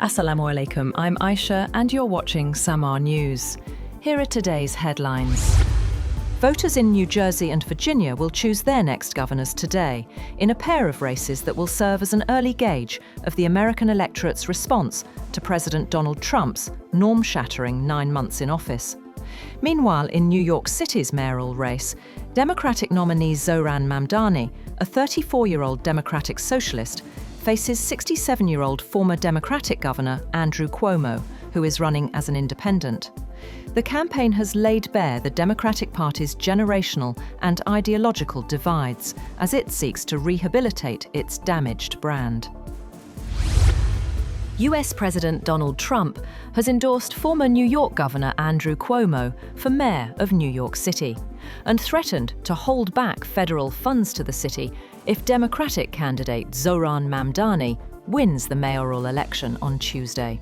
Assalamu alaikum, I'm Aisha and you're watching Samaa News. Here are today's headlines. Voters in New Jersey and Virginia will choose their next governors today, in a pair of races that will serve as an early gauge of the American electorate's response to President Donald Trump's norm-shattering 9 months in office. Meanwhile, in New York City's mayoral race, Democratic nominee Zohran Mamdani, a 34-year-old Democratic socialist, faces 67-year-old former Democratic Governor Andrew Cuomo, who is running as an independent. The campaign has laid bare the Democratic Party's generational and ideological divides as it seeks to rehabilitate its damaged brand. US President Donald Trump has endorsed former New York Governor Andrew Cuomo for mayor of New York City and threatened to hold back federal funds to the city if Democratic candidate Zohran Mamdani wins the mayoral election on Tuesday.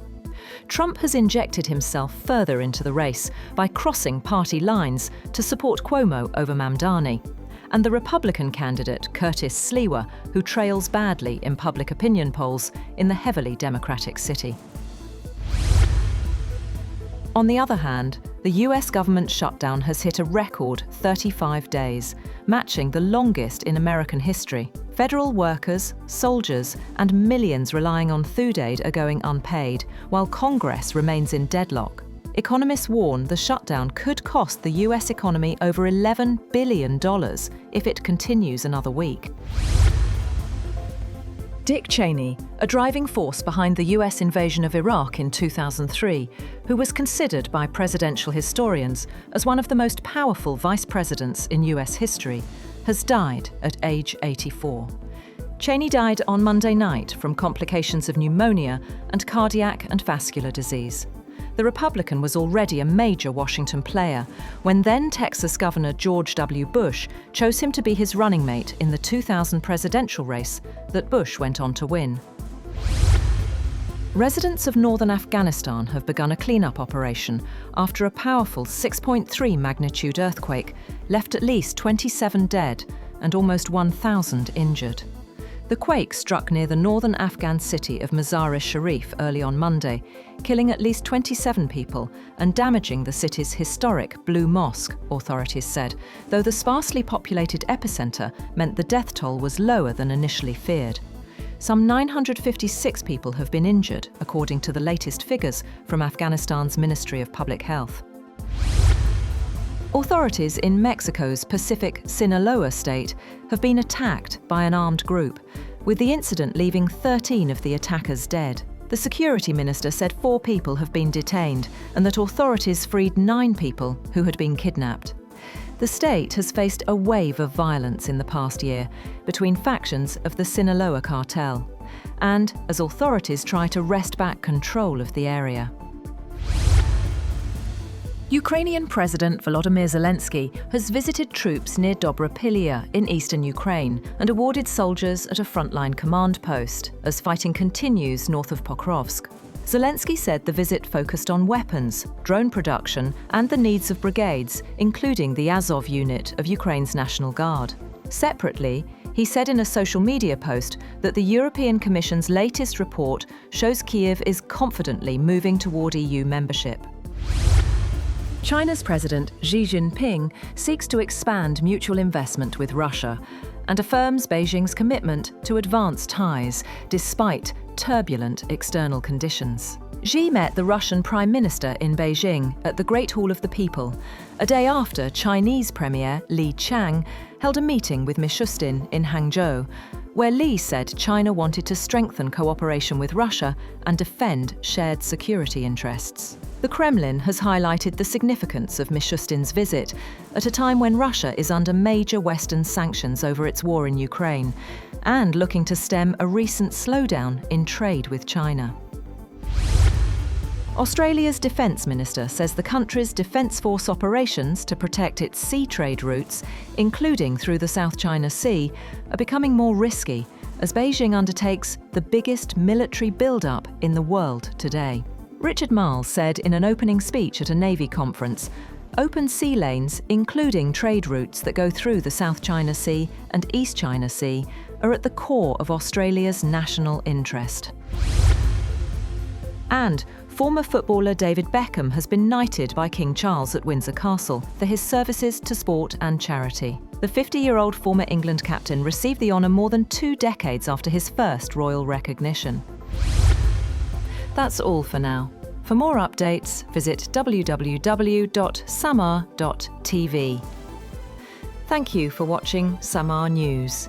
Trump has injected himself further into the race by crossing party lines to support Cuomo over Mamdani, and the Republican candidate Curtis Sliwa, who trails badly in public opinion polls in the heavily Democratic city. On the other hand, the US government shutdown has hit a record 35 days, matching the longest in American history. Federal workers, soldiers, and millions relying on food aid are going unpaid, while Congress remains in deadlock. Economists warn the shutdown could cost the US economy over $11 billion if it continues another week. Dick Cheney, a driving force behind the US invasion of Iraq in 2003, who was considered by presidential historians as one of the most powerful vice presidents in US history, has died at age 84. Cheney died on Monday night from complications of pneumonia and cardiac and vascular disease. The Republican was already a major Washington player when then Texas Governor George W. Bush chose him to be his running mate in the 2000 presidential race that Bush went on to win. Residents of northern Afghanistan have begun a cleanup operation after a powerful 6.3 magnitude earthquake left at least 27 dead and almost 1,000 injured. The quake struck near the northern Afghan city of Mazar-e-Sharif early on Monday, killing at least 27 people and damaging the city's historic Blue Mosque, authorities said, though the sparsely populated epicenter meant the death toll was lower than initially feared. Some 956 people have been injured, according to the latest figures from Afghanistan's Ministry of Public Health. Authorities in Mexico's Pacific Sinaloa state have been attacked by an armed group, with the incident leaving 13 of the attackers dead. The security minister said 4 people have been detained and that authorities freed 9 people who had been kidnapped. The state has faced a wave of violence in the past year between factions of the Sinaloa cartel, and as authorities try to wrest back control of the area. Ukrainian President Volodymyr Zelensky has visited troops near Dobropilya in eastern Ukraine and awarded soldiers at a frontline command post as fighting continues north of Pokrovsk. Zelensky said the visit focused on weapons, drone production, and the needs of brigades, including the Azov unit of Ukraine's National Guard. Separately, he said in a social media post that the European Commission's latest report shows Kyiv is confidently moving toward EU membership. China's President Xi Jinping seeks to expand mutual investment with Russia and affirms Beijing's commitment to advance ties despite turbulent external conditions. Xi met the Russian Prime Minister in Beijing at the Great Hall of the People, a day after Chinese Premier Li Qiang held a meeting with Mishustin in Hangzhou, where Li said China wanted to strengthen cooperation with Russia and defend shared security interests. The Kremlin has highlighted the significance of Mishustin's visit at a time when Russia is under major Western sanctions over its war in Ukraine and looking to stem a recent slowdown in trade with China. Australia's Defence Minister says the country's Defence Force operations to protect its sea trade routes, including through the South China Sea, are becoming more risky as Beijing undertakes the biggest military build-up in the world today. Richard Marles said in an opening speech at a Navy conference, open sea lanes, including trade routes that go through the South China Sea and East China Sea, are at the core of Australia's national interest. And former footballer David Beckham has been knighted by King Charles at Windsor Castle for his services to sport and charity. The 50-year-old former England captain received the honour more than 2 decades after his first royal recognition. That's all for now. For more updates, visit www.samaa.tv. Thank you for watching Samaa News.